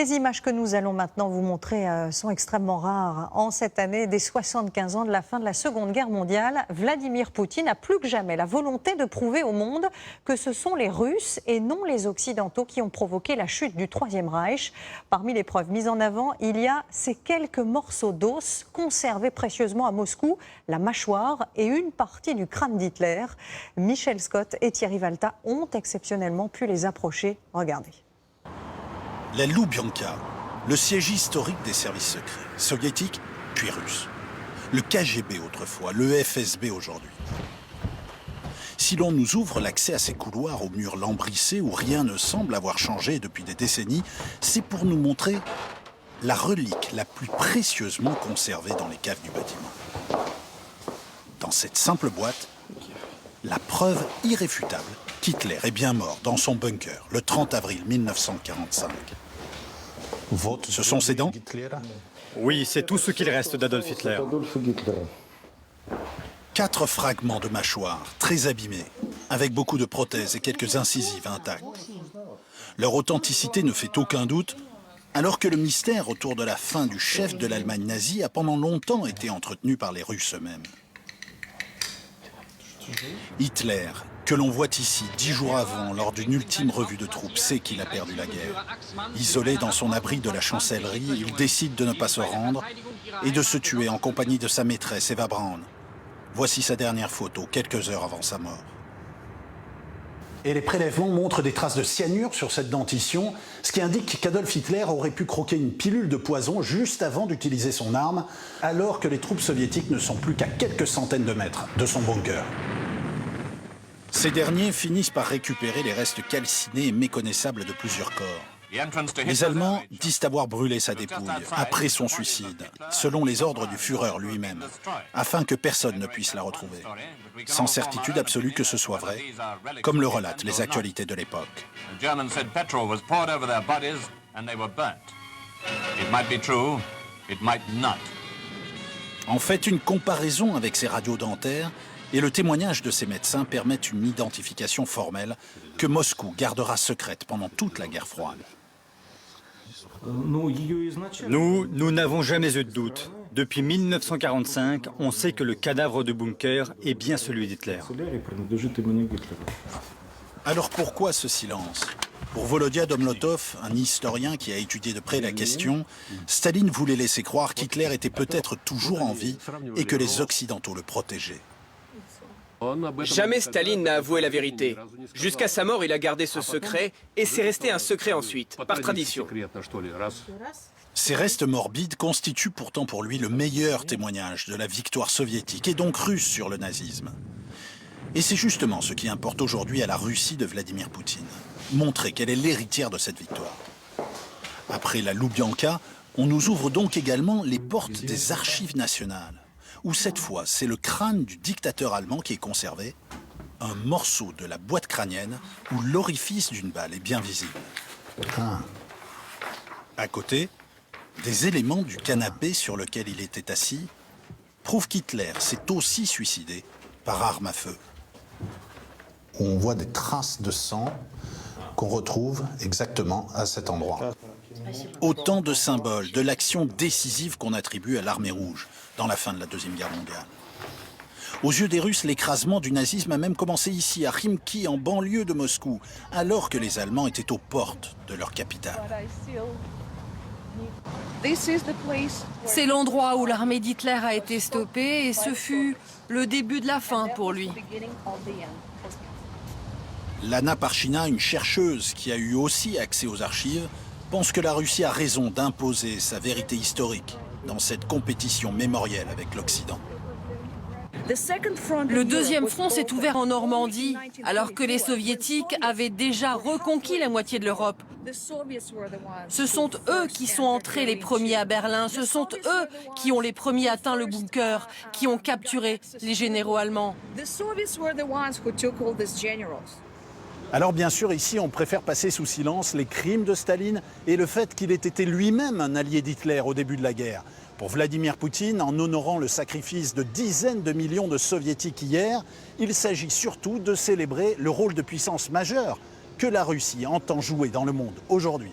Les images que nous allons maintenant vous montrer sont extrêmement rares. En cette année des 75 ans de la fin de la Seconde Guerre mondiale, Vladimir Poutine a plus que jamais la volonté de prouver au monde que ce sont les Russes et non les Occidentaux qui ont provoqué la chute du Troisième Reich. Parmi les preuves mises en avant, il y a ces quelques morceaux d'os conservés précieusement à Moscou, la mâchoire et une partie du crâne d'Hitler. Michel Scott et Thierry Valta ont exceptionnellement pu les approcher. Regardez. La Loubianka, le siège historique des services secrets, soviétiques puis russes. Le KGB autrefois, le FSB aujourd'hui. Si l'on nous ouvre l'accès à ces couloirs aux murs lambrissés où rien ne semble avoir changé depuis des décennies, c'est pour nous montrer la relique la plus précieusement conservée dans les caves du bâtiment. Dans cette simple boîte, la preuve irréfutable qu'Hitler est bien mort dans son bunker le 30 avril 1945. Ce sont ses dents? Oui, c'est tout ce qu'il reste d'Adolf Hitler. 4 fragments de mâchoire, très abîmés, avec beaucoup de prothèses et quelques incisives intactes. Leur authenticité ne fait aucun doute, alors que le mystère autour de la fin du chef de l'Allemagne nazie a pendant longtemps été entretenu par les Russes eux-mêmes. Hitler, que l'on voit ici 10 jours avant, lors d'une ultime revue de troupes, sait qu'il a perdu la guerre. Isolé dans son abri de la chancellerie, il décide de ne pas se rendre et de se tuer en compagnie de sa maîtresse Eva Braun. Voici sa dernière photo, quelques heures avant sa mort. Et les prélèvements montrent des traces de cyanure sur cette dentition, ce qui indique qu'Adolf Hitler aurait pu croquer une pilule de poison juste avant d'utiliser son arme, alors que les troupes soviétiques ne sont plus qu'à quelques centaines de mètres de son bunker. Ces derniers finissent par récupérer les restes calcinés et méconnaissables de plusieurs corps. Les Allemands disent avoir brûlé sa dépouille après son suicide, selon les ordres du Führer lui-même, afin que personne ne puisse la retrouver. Sans certitude absolue que ce soit vrai, comme le relatent les actualités de l'époque. En fait, une comparaison avec ces radios dentaires et le témoignage de ces médecins permettent une identification formelle que Moscou gardera secrète pendant toute la guerre froide. Nous n'avons jamais eu de doute. Depuis 1945, on sait que le cadavre de bunker est bien celui d'Hitler. Alors pourquoi ce silence? Pour Volodya Domlotov, un historien qui a étudié de près la question, Staline voulait laisser croire qu'Hitler était peut-être toujours en vie et que les Occidentaux le protégeaient. Jamais Staline n'a avoué la vérité. Jusqu'à sa mort, il a gardé ce secret et c'est resté un secret ensuite, par tradition. Ces restes morbides constituent pourtant pour lui le meilleur témoignage de la victoire soviétique et donc russe sur le nazisme. Et c'est justement ce qui importe aujourd'hui à la Russie de Vladimir Poutine. Montrer qu'elle est l'héritière de cette victoire. Après la Loubianka, on nous ouvre donc également les portes des archives nationales, où cette fois c'est le crâne du dictateur allemand qui est conservé, un morceau de la boîte crânienne où l'orifice d'une balle est bien visible. À côté, des éléments du canapé sur lequel il était assis prouvent qu'Hitler s'est aussi suicidé par arme à feu. On voit des traces de sang qu'on retrouve exactement à cet endroit. Autant de symboles de l'action décisive qu'on attribue à l'armée rouge dans la fin de la Deuxième Guerre mondiale. Aux yeux des Russes, l'écrasement du nazisme a même commencé ici, à Khimki, en banlieue de Moscou, alors que les Allemands étaient aux portes de leur capitale. C'est l'endroit où l'armée d'Hitler a été stoppée et ce fut le début de la fin pour lui. Lana Parchina, une chercheuse qui a eu aussi accès aux archives, pense que la Russie a raison d'imposer sa vérité historique dans cette compétition mémorielle avec l'Occident. Le deuxième front s'est ouvert en Normandie, alors que les Soviétiques avaient déjà reconquis la moitié de l'Europe. Ce sont eux qui sont entrés les premiers à Berlin, ce sont eux qui ont les premiers atteint le bunker, qui ont capturé les généraux allemands. Alors bien sûr, ici, on préfère passer sous silence les crimes de Staline et le fait qu'il ait été lui-même un allié d'Hitler au début de la guerre. Pour Vladimir Poutine, en honorant le sacrifice de dizaines de millions de Soviétiques hier, il s'agit surtout de célébrer le rôle de puissance majeure que la Russie entend jouer dans le monde aujourd'hui.